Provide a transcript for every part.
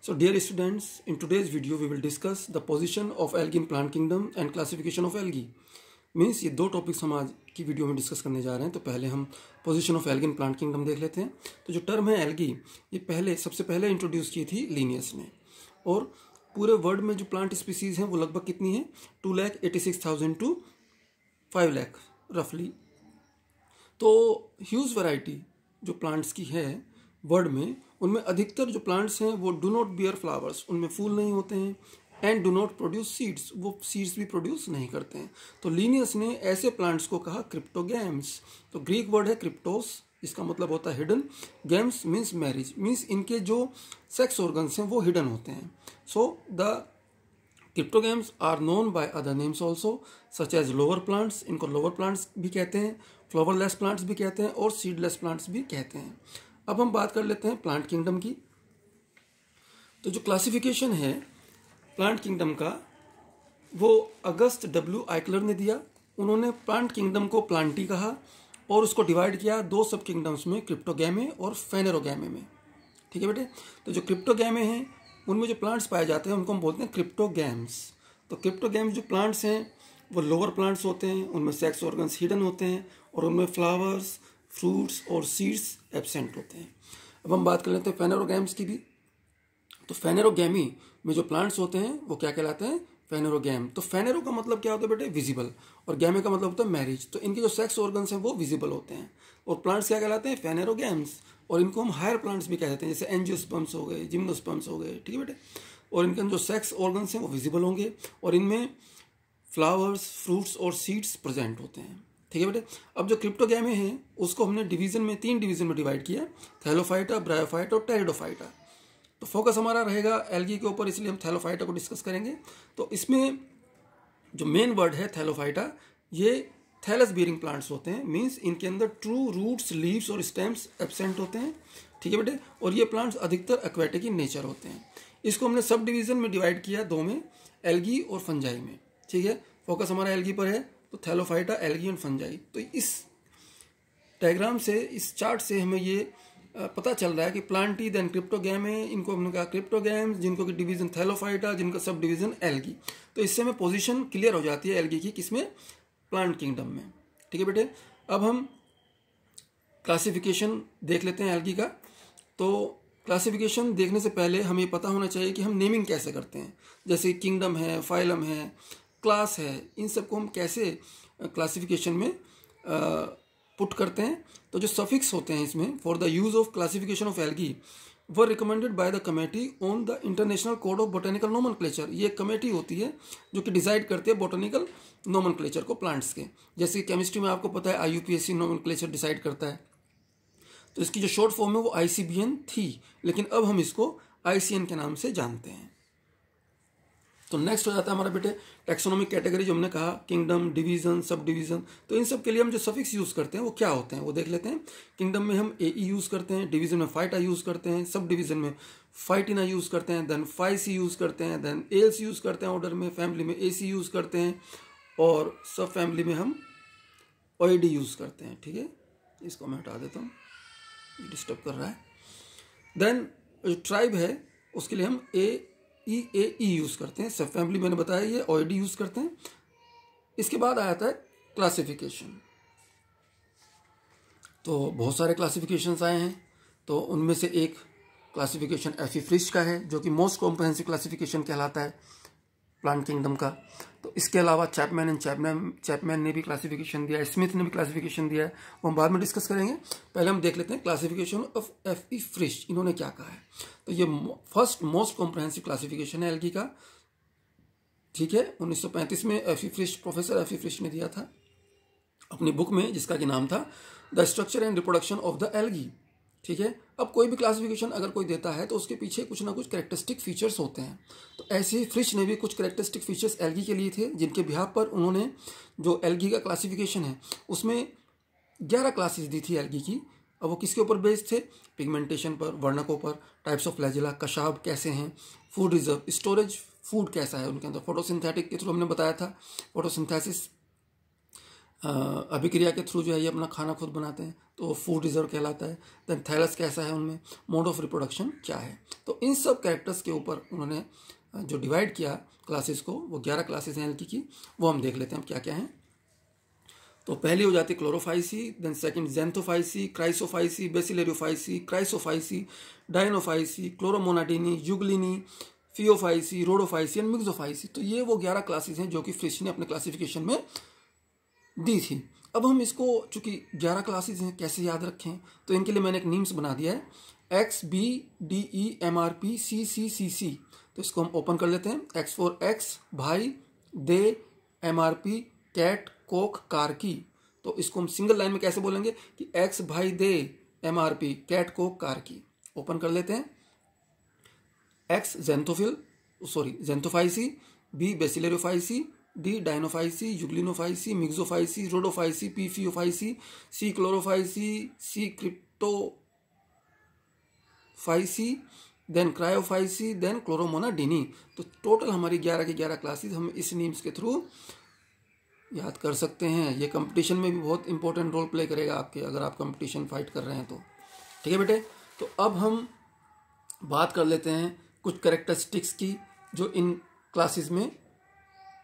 So dear students, in today's video we will discuss the position of algae in plant kingdom and classification of algae. Means ये दो topics हम आज की video में discuss करने जा रहे हैं। तो पहले हम position of algae in plant kingdom देख लेते हैं। तो जो टर्म है एल्गी, ये सबसे पहले इंट्रोड्यूस की थी लिनियस ने, और पूरे वर्ल्ड में जो प्लांट स्पीसीज हैं वो लगभग कितनी है, 2,86,000 to 5 लाख रफली। तो ह्यूज वैरायटी जो प्लांट्स की है वर्ल्ड में, उनमें अधिकतर जो प्लांट्स हैं वो डू नॉट बियर फ्लावर्स, उनमें फूल नहीं होते हैं, and do not produce seeds, वो सीड्स भी प्रोड्यूस नहीं करते हैं। तो लिनियस ने ऐसे प्लांट्स को कहा क्रिप्टोगैम्स। तो ग्रीक वर्ड है क्रिप्टोस, इसका मतलब होता है hidden, gams means marriage, means इनके जो सेक्स ऑर्गन्स हैं वो हिडन होते हैं। So the cryptogams are known by other names also, such as lower plants, इनको लोअर प्लांट्स भी कहते हैं, फ्लावरलेस प्लांट्स भी कहते हैं, और सीडलेस प्लांट्स भी कहते हैं। अब हम बात कर लेते हैं प्लांट किंगडम की। तो जो क्लासिफिकेशन है प्लांट किंगडम का, वो अगस्त डब्ल्यू आइकलर ने दिया। उन्होंने प्लांट किंगडम को प्लांटी कहा और उसको डिवाइड किया दो सब किंगडम्स में, क्रिप्टोगैमे और फेनेरोगैमे में। ठीक है बेटे। तो जो क्रिप्टोगैमे हैं उनमें जो प्लांट्स पाए जाते हैं उनको हम बोलते हैं क्रिप्टोगैम्स। तो क्रिप्टोगैम्स जो प्लांट्स हैं वो लोअर प्लांट्स होते हैं, उनमें सेक्स ऑर्गन्स हिडन होते हैं, और उनमें फ्लावर्स, फ्रूट्स और सीड्स एब्सेंट होते हैं। अब हम बात कर लेते हैं फेनेरोगैम्स की भी। तो फेनेरोगैमी में जो प्लांट्स होते हैं वो क्या कहलाते हैं, फेनेरोगैम। तो फेनेरो का मतलब क्या होता है बेटे, विजिबल, और गैमे का मतलब होता है मैरिज। तो इनके जो सेक्स ऑर्गन्स हैं वो विजिबल होते हैं, और प्लांट्स क्या कहलाते हैं, फेनेरोगैम्स। और इनको हम हायर प्लांट्स भी कहते हैं, जैसे एंजियोस्पर्म्स हो गए, जिम्नोस्पर्म्स हो गए। ठीक है बेटे। और इनके जो सेक्स ऑर्गन्स हैं वो विजिबल होंगे, और इनमें फ्लावर्स, फ्रूट्स और सीड्स प्रेजेंट होते हैं। ठीक है बेटे। अब जो क्रिप्टोगैमे हैं उसको हमने डिवीजन में, 3 डिवीजन में डिवाइड किया, थैलोफाइटा, ब्रायोफाइटा और टेरिडोफाइटा। तो फोकस हमारा रहेगा एल्गी के ऊपर, इसलिए हम थैलोफाइटा को डिस्कस करेंगे। तो इसमें जो मेन वर्ड है थैलोफाइटा, ये थैलस बियरिंग प्लांट्स होते हैं, मींस इनके अंदर ट्रू रूट्स, लीव्स और स्टेम्स एब्सेंट होते हैं। ठीक है बेटे। और ये प्लांट्स अधिकतर एक्वेटिक इन नेचर होते हैं। इसको हमने सब डिवीजन में डिवाइड किया, 2 में, एल्गी और फंजाई में। ठीक है। फोकस हमारा एल्गी पर है, तो थैलोफाइटा, एल्गी एंड फंजाई। तो इस डायग्राम से, इस चार्ट से हमें ये पता चल रहा है कि प्लांटी, देन क्रिप्टोगैमे, इनको हमने कहा क्रिप्टोगैम्स, जिनको की डिवीजन थैलोफाइटा, जिनका सब डिवीजन एल्गी। तो इससे हमें पोजीशन क्लियर हो जाती है एल्गी की, किसमें, प्लांट किंगडम में। ठीक है बेटे। अब हम क्लासिफिकेशन देख लेते हैं एल्गी का। तो क्लासिफिकेशन देखने से पहले हमें पता होना चाहिए कि हम नेमिंग कैसे करते हैं। जैसे किंगडम है, फाइलम है, क्लास है, इन सबको हम कैसे क्लासिफिकेशन में पुट करते हैं। तो जो सफिक्स होते हैं इसमें, for the use of classification of algae were recommended by the committee on the international code of botanical nomenclature. ये कमेटी होती है जो कि डिसाइड करती है बोटेनिकल नोमेनक्लेचर को प्लांट्स के। जैसे केमिस्ट्री में आपको पता है IUPAC नोमेनक्लेचर डिसाइड करता है, तो इसकी जो शॉर्ट फॉर्म है वो ICBN थी, लेकिन अब हम इसको ICN के नाम से जानते हैं। तो नेक्स्ट हो जाता है हमारा बेटे टैक्सोनॉमिक कैटेगरी, जो हमने कहा किंगडम, डिवीजन, सब डिवीजन। तो इन सब के लिए हम जो सफिक्स यूज करते हैं वो क्या होते हैं वो देख लेते हैं। किंगडम में हम AE यूज करते हैं, डिवीजन में फाइटा यूज करते हैं, सब डिवीजन में फाइटिना यूज करते हैं, देन 5C यूज करते हैं, देन ALC यूज करते हैं ऑर्डर में, फैमिली में AC यूज करते हैं, और सब फैमिली में हम OID यूज करते हैं। ठीक है। इसको मैं हटा देता हूँ, डिस्टर्ब कर रहा है। देन जो ट्राइब है उसके लिए हम AE यूज करते हैं, सब फैमिली मैंने बताया, ये OID यूज करते हैं। इसके बाद आ जाता है क्लासिफिकेशन। तो बहुत सारे क्लासिफिकेशंस आए हैं, तो उनमें से एक क्लासिफिकेशन एफी फ्रिश का है, जो कि मोस्ट कॉम्प्रहेंसिव क्लासिफिकेशन कहलाता है प्लांट किंगडम का। तो इसके अलावा चैपमैन ने भी क्लासिफिकेशन दिया है, स्मिथ ने भी क्लासिफिकेशन दिया है, वो हम बाद में डिस्कस करेंगे। पहले हम देख लेते हैं क्लासिफिकेशन ऑफ एफई फ्रिश, इन्होंने क्या कहा है। तो ये फर्स्ट मोस्ट कॉम्प्रहेंसिव क्लासिफिकेशन है एल्गी का। ठीक है। 1935 में एफई फ्रिश, प्रोफेसर एफई फ्रिश ने दिया था अपनी बुक में, जिसका कि नाम था the structure and reproduction of the algae. ठीक है। अब कोई भी क्लासिफिकेशन अगर कोई देता है तो उसके पीछे कुछ ना कुछ कैरेक्टरिस्टिक फीचर्स होते हैं। तो ऐसे ही फ्रिश ने भी कुछ कैरेक्टरिस्टिक फीचर्स एल्गी के लिए थे, जिनके बिहाफ पर उन्होंने जो एल्गी का क्लासिफिकेशन है उसमें 11 क्लासेस दी थी एल्गी की। अब वो किसके ऊपर बेस्ड थे, पिगमेंटेशन पर, वर्णकों पर, टाइप्स ऑफ फ्लैजिला, कशाब कैसे हैं, फूड रिजर्व, स्टोरेज फूड कैसा है उनके अंदर, फोटोसिंथेटिक के थ्रू हमने बताया था, फोटोसिंथेसिस, अभिक्रिया के थ्रू जो है ये अपना खाना खुद बनाते हैं, तो फूड रिजर्व कहलाता है। देन थैलस कैसा है, उनमें मोड ऑफ रिप्रोडक्शन क्या है। तो इन सब कैरेक्टर्स के ऊपर उन्होंने जो डिवाइड किया क्लासेस को, वो 11 क्लासेस हैं एल्गी की, वो हम देख लेते हैं क्या क्या हैं। तो पहली हो जाती है chlorophyceae, then second xanthophyceae, chrysophyceae, bacillariophyceae, chrysophyceae, dinophyceae, chloromonadineae, euglenineae, phaeophyceae, rhodophyceae and myxophyceae. तो ये वो 11 क्लासेस हैं जो कि फ्रिश ने अपने क्लासिफिकेशन में दी थी। अब हम इसको, चूंकि 11 क्लासेस हैं, कैसे याद रखें, तो इनके लिए मैंने एक नीम्स बना दिया है, X B D E M R P C C C C. तो इसको हम ओपन कर लेते हैं। एक्स फॉर एक्स, भाई, दे, M R P, cat, coke, car की। तो इसको हम सिंगल लाइन में कैसे बोलेंगे कि एक्स भाई दे M R P cat coke car की। ओपन कर लेते हैं। X xanthophyceae, B bacillariophyceae, D dinophyceae, euglenophyceae, myxophyceae, rhodophyceae, P phaeophyceae, C chlorophyceae, C cryptophyceae, then chrysophyceae, then chloromonadineae. तो टोटल हमारी 11 की 11 क्लासेस हम इस नीम्स के थ्रू याद कर सकते हैं। ये कंपटीशन में भी बहुत इंपॉर्टेंट रोल प्ले करेगा आपके, अगर आप कंपटीशन फाइट कर रहे हैं तो। ठीक है बेटे, तो अब हम बात कर लेते हैं कुछ कैरेक्टरिस्टिक्स की जो इन क्लासेस में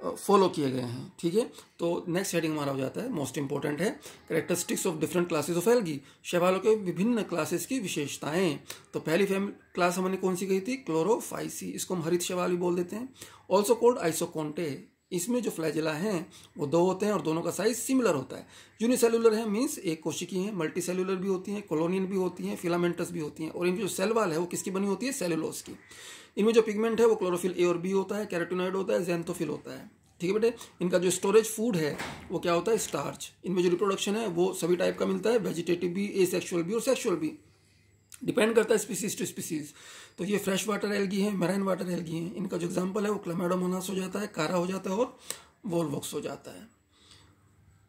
फॉलो किए गए हैं। ठीक है, तो नेक्स्ट हेडिंग हमारा हो जाता है, मोस्ट इंपॉर्टेंट है, characteristics of different classes of algae, शैवालों के विभिन्न क्लासेस की विशेषताएं। तो पहली क्लास हमने कौन सी कही थी, क्लोरोफाइसी, इसको हम हरित शैवाल भी बोल देते हैं, ऑल्सो कॉल्ड आइसोकोन्टे। इसमें जो फ्लैजिला हैं वो 2 होते हैं और दोनों का साइज सिमिलर होता है। यूनिसेलुलर है, मीन्स एक कोशिकी है, मल्टी सेलुलर भी होती हैं, कॉलोनियल भी होती हैं, फिलामेंटस भी होती हैं। और इनकी जो सेल वाल है वो किसकी बनी होती है, सेलुलोज की। इनमें जो पिगमेंट है वो क्लोरोफिल ए और बी होता है, कैरोटिनॉइड होता है, ज़ैंथोफिल होता है। ठीक है बेटे, इनका जो स्टोरेज फूड है वो क्या होता है, स्टार्च। इनमें जो रिप्रोडक्शन है वो सभी टाइप का मिलता है, वेजिटेटिव भी, एसेक्सुअल भी और सेक्सुअल भी, डिपेंड करता है स्पीसीज टू स्पीसीज। तो ये फ्रेश वाटर एल्गी है, मैराइन वाटर एल्गी है। इनका जो एग्जांपल है वो क्लैमाइडोमोनास हो जाता है, कारा हो जाता है और वोलवॉक्स हो जाता है।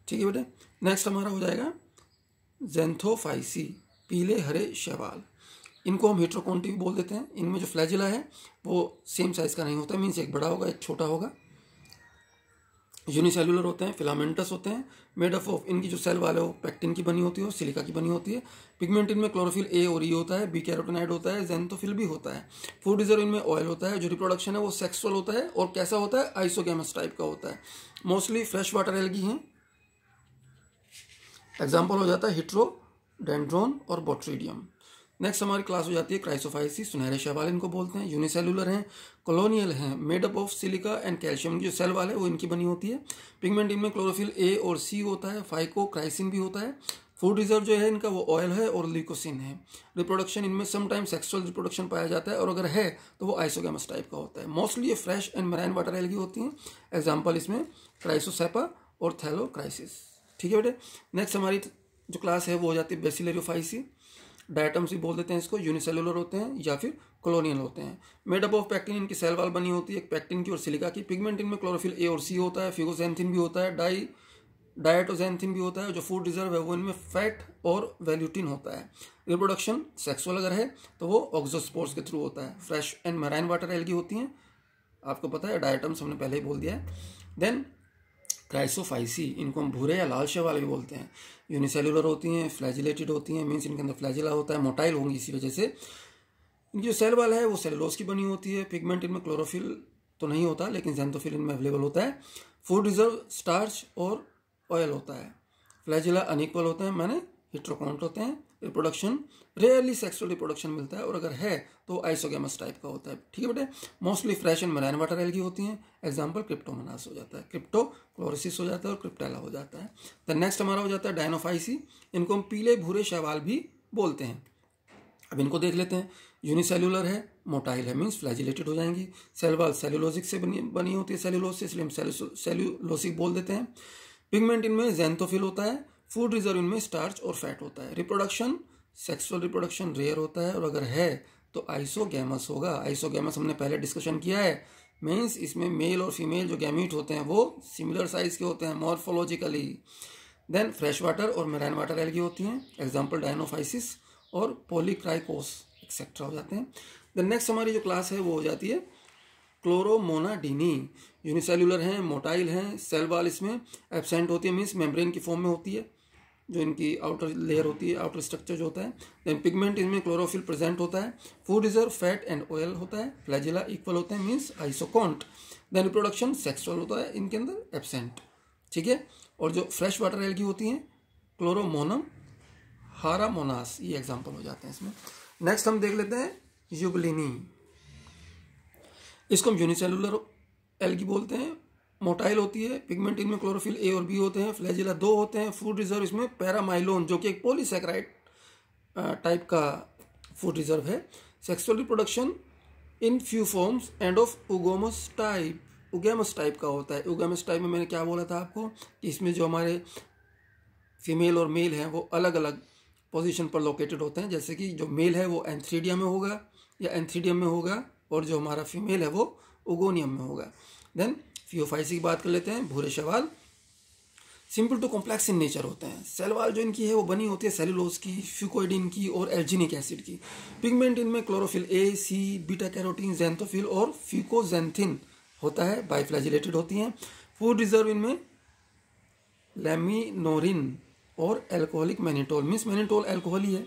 ठीक है बेटे, नेक्स्ट हमारा हो जाएगा ज़ैंथोफाइसी, पीले हरे शैवाल। इनको हम हेट्रोकोन्टी भी बोल देते हैं। इनमें जो फ्लैजिला है वो सेम साइज का नहीं होता, मीन्स एक बड़ा होगा एक छोटा होगा, यूनिसेलुलर होते हैं, फिलामेंटस होते हैं, मेड अप ऑफ, इनकी जो सेल वाले वो पैक्टिन की बनी होती है और सिलिका की बनी होती है। पिगमेंट इनमें क्लोरोफिल ए और ई होता है, बी कैरोटिनॉइड होता है, ज़ैंथोफिल भी होता है। फूड रिजर्व इनमें ऑयल होता है। जो रिप्रोडक्शन है वो सेक्सुअल होता है और कैसा होता है, आइसोगैमस टाइप का होता है। मोस्टली फ्रेश वाटर एल्गी हैं। एग्जाम्पल हो जाता है हिट्रोडेंड्रोन और बोट्रीडियम। नेक्स्ट हमारी क्लास हो जाती है क्राइसोफाइसी, सुनहरे शैवाल इनको बोलते हैं। यूनिसेलुलर हैं, कॉलोनियल हैं, made up of silica and calcium. जो सेल वाल है वो इनकी बनी होती है। पिगमेंट इनमें क्लोरोफिल ए और सी होता है, फाइकोक्राइसिन भी होता है। फूड रिजर्व जो है इनका वो ऑयल है और ल्यूकोसिन है। रिप्रोडक्शन इनमें समटाइम सेक्सुअल रिप्रोडक्शन पाया जाता है और अगर है तो वो आइसोगैमस टाइप का होता है। मोस्टली ये fresh and marine water algae होती हैं। एग्जाम्पल इसमें क्राइसोसेपा और थैलोक्राइसिस। ठीक है बेटे, नेक्स्ट हमारी जो क्लास है वो हो जाती है बेसिलेरियोफाइसी। डायटम्स भी बोल देते हैं इसको, यूनिसेलुलर होते हैं या फिर कॉलोनियल होते हैं। मेड अप ऑफ पैक्टिन, इनकी सेल वाल बनी होती है, एक पैक्टिन की और सिलिका की। पिगमेंट इनमें क्लोरोफिल ए और सी होता है, फिगोजेंथिन भी होता है, डायटोजेंथिन भी होता है। जो फूड रिजर्व है वो इनमें फैट और वैल्यूटिन होता है। रिप्रोडक्शन सेक्सुअल अगर है तो वो ऑक्सोस्पोर्स के थ्रू होता है। Fresh and marine water algae होती हैं, आपको पता है, डायटम्स हमने पहले ही बोल दिया है। देन क्राइसोफाइसी, इनको हम भूरे या लाल शैवाल भी बोलते हैं। यूनिसेलुलर होती हैं, फ्लैजिलेटेड होती हैं, मीन्स इनके अंदर फ्लैजिला होता है, मोटाइल होंगी इसी वजह से। इनकी जो सेल वाल है वो सेलुलोज की बनी होती है। पिगमेंट इनमें क्लोरोफिल तो नहीं होता लेकिन ज़ैंथोफिल इनमें अवेलेबल होता है। फूड रिजर्व स्टार्च और ऑयल होता है। फ्लैजिला अनइक्वल होते हैं, माने हेट्रोकोन्ट होते हैं। रिप्रोडक्शन रेयरली सेक्सुअल रिप्रोडक्शन मिलता है और अगर है तो आइसोगैमस टाइप का होता है। ठीक है बेटे, mostly fresh and marine water algae होती हैं। एग्जांपल क्रिप्टोमोनास हो जाता है, क्रिप्टोक्लोरोसिस हो जाता है और क्रिप्टेला हो जाता है। द नेक्स्ट हमारा हो जाता है डायनोफाइसी, इनको हम पीले भूरे शैवाल भी बोलते हैं। अब इनको देख लेते हैं। यूनिसेलुलर है, मोटाइल है, मीन्स फ्लैजिलेटेड हो जाएंगी। सेल वाल सेलुलोजिक से बनी होती है, सेलुलोज से, इसलिए हम सेलुलोसिक बोल देते हैं। पिगमेंट इनमें ज़ैंथोफिल होता है। फूड रिजर्व इनमें स्टार्च और फैट होता है। रिप्रोडक्शन सेक्सुअल रिप्रोडक्शन रेयर होता है और अगर है तो आइसोगैमस होगा। आइसोगैमस हमने पहले डिस्कशन किया है, मीन्स इसमें मेल और फीमेल जो गैमीट होते हैं वो सिमिलर साइज के होते हैं मॉर्फोलॉजिकली। देन फ्रेश वाटर और मैराइन वाटर एल्गी होती हैं। एग्जाम्पल डायनोफाइसिस और पॉलीक्राइकोस एक्सेट्रा हो जाते हैं। देन नेक्स्ट हमारी जो क्लास है वो हो जाती है क्लोरोमोनाडीनी। यूनिसेल्युलर हैं, मोटाइल हैं, सेल वॉल इसमें एब्सेंट होती है, मीन्स मेम्ब्रेन की फॉर्म में होती है, जो इनकी आउटर लेयर होती है, आउटर स्ट्रक्चर जो होता है। देन पिगमेंट इनमें क्लोरोफिल प्रेजेंट होता है। Food reserve fat and oil होता है। फ्लैजिला इक्वल होते हैं, means isokont. Then reproduction sexual होता है इनके अंदर, एब्सेंट, ठीक है। और जो फ्रेश वाटर एल्गी होती हैं, क्लोरोमोनम, हारामोनास, ये एग्जाम्पल हो जाते हैं इसमें। नेक्स्ट हम देख लेते हैं यूबलिनी। इसको हम यूनिसेलुलर एल्गी बोलते हैं। मोटाइल होती है, पिगमेंट इनमें क्लोरोफिल ए और बी होते हैं, फ्लैजिला 2 होते हैं। फूड रिजर्व इसमें पैरामाइलोन, जो कि एक पॉलीसैकेराइड टाइप का फूड रिजर्व है। Sexual reproduction in few forms and of oogamous type, oogamous type का होता है। उगेमस टाइप में मैंने क्या बोला था आपको कि इसमें जो हमारे फीमेल और मेल हैं वो अलग अलग पोजीशन पर लोकेटेड होते हैं। जैसे कि जो मेल है वो एंथ्रीडियम में होगा या एंथ्रीडियम में होगा, और जो हमारा फीमेल है वो उगोनियम में होगा। देन फियोफाइसी की बात कर लेते हैं। भूरे शैवाल simple to complex in nature होते हैं। सेल वॉल जो इनकी है वो बनी होती है सेलुलोज की, फ्यूकोइडिन की और एल्जिनिक एसिड की। पिगमेंट इनमें chlorophyll A, C, beta carotene, xanthophyll और फ्यूकोजेंथिन होता है। बाइफ्लैजिलेटेड होती हैं। फूड रिजर्व इनमें लेमिनोरिन और alcoholic mannitol, means mannitol alcohol ही है।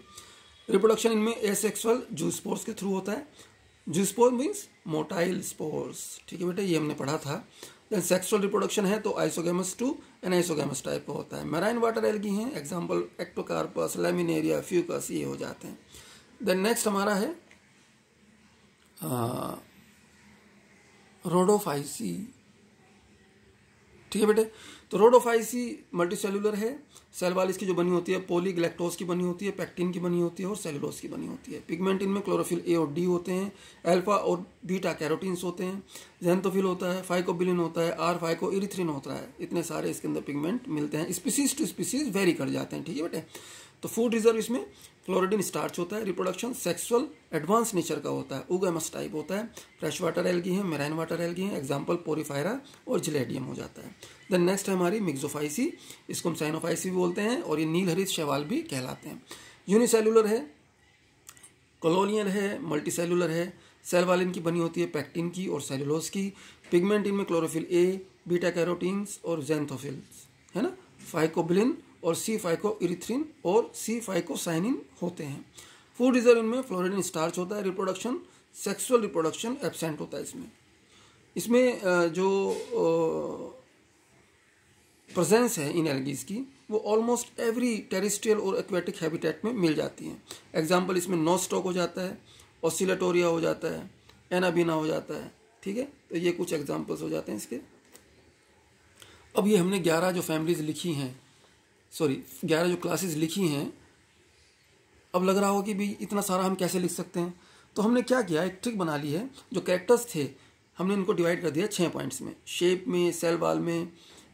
रिप्रोडक्शन इनमें एसेक्सुअल जूस्पोर्स के थ्रू होता है। जूस्पोर मीन्स मोटाइल स्पोर्स, ठीक है बेटा, ये हमने पढ़ा था। देन सेक्सुअल रिप्रोडक्शन है तो आइसोगेमस टू एनाइसोगेमस टाइप का होता है। मैराइन वाटर एल्गी हैं, एग्जाम्पल एक्टोकार्पस, लैमिनेरिया, फ्यूकस, ये हो जाते हैं। देन नेक्स्ट हमारा है रोडोफाइसी, ठीक है बेटे। तो रोडोफाइसी मल्टीसेलुलर है। सेल वॉल इसकी जो बनी होती है पॉलीग्लैक्टोज की बनी होती है, पैक्टिन की बनी होती है और सेलुलोज की बनी होती है। पिगमेंट इनमें क्लोरोफिल ए और डी होते हैं। अल्फा और बीटा कैरोटीन्स होते हैं। ज़ैंथोफिल होता है, फाइकोबिलिन होता है, आर फाइको इरिथ्रिन होता है। इतने सारे इसके अंदर पिगमेंट मिलते हैं। स्पीसीज टू स्पीसीज वेरी कर जाते हैं, ठीक है बेटे। तो फूड रिजर्व इसमें फ्लोरिडिन स्टार्च होता है। रिप्रोडक्शन सेक्सुअल एडवांस नेचर का होता है, उगेमस टाइप होता है। फ्रेश वाटर एल्गी हैं, मेराइन वाटर एल्गी हैं, एग्जाम्पल पोरीफायरा और जिलेडियम हो जाता है। देन नेक्स्ट है हमारी मिक्सोफाइसी, इसको हम साइनोफाइसी भी बोलते हैं और ये नील हरित शैवाल भी कहलाते हैं। यूनिसेलुलर है, कॉलोनियल है, मल्टीसेलुलर है। सेल वॉल इनकी बनी होती है पैक्टिन की और सेलुलोज की। पिगमेंट इनमें क्लोरोफिल ए, बीटा कैरोटीन्स और ज़ैंथोफिल्स है ना, फाइकोबिलिन और सी फाइको इरिथ्रिन और सी फाइकोसाइनिन होते हैं। फूड रिजर्व इनमें फ्लोरिडिन स्टार्च होता है। रिप्रोडक्शन सेक्सुअल रिप्रोडक्शन एब्सेंट होता है इसमें जो प्रेजेंस है इन एल्गीज की वो ऑलमोस्ट एवरी टेरेस्ट्रियल और एक्वेटिक हैबिटेट में मिल जाती हैं। एग्जाम्पल इसमें नोस्टॉक हो जाता है, ऑसिलेटोरिया हो जाता है, एनाबीना हो जाता है, ठीक है। तो ये कुछ एग्जाम्पल्स हो जाते हैं इसके। अब ये हमने 11 जो फैमिलीज लिखी हैं, 11 जो क्लासेस लिखी हैं। अब लग रहा हो कि भाई इतना सारा हम कैसे लिख सकते हैं, तो हमने क्या किया, एक ट्रिक बना ली है। जो कैरेक्टर्स थे हमने इनको डिवाइड कर दिया 6 पॉइंट्स में, शेप में, सेल वॉल में,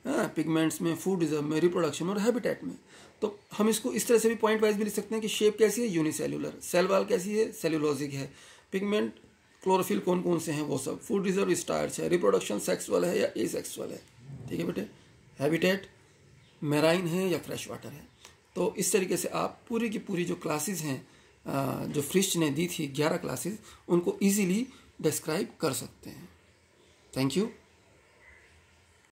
पिगमेंट्स में, फूड रिजर्व में, रिप्रोडक्शन और हैबिटेट में। तो हम इसको इस तरह से भी पॉइंट वाइज भी लिख सकते हैं कि शेप कैसी है, यूनिसेल्युलर, सेल वॉल कैसी है, सेलुलोजिक है, पिगमेंट क्लोरोफिल कौन कौन से हैं वो सब, फूड रिजर्व स्टार्च है, रिप्रोडक्शन सेक्सुअल है या एसेक्सुअल है, ठीक है बेटे, हैबिटेट मेराइन है या फ्रेश वाटर है। तो इस तरीके से आप पूरी की पूरी जो क्लासेस हैं जो फ्रिश ने दी थी 11 क्लासेस, उनको इजीली डिस्क्राइब कर सकते हैं। Thank you.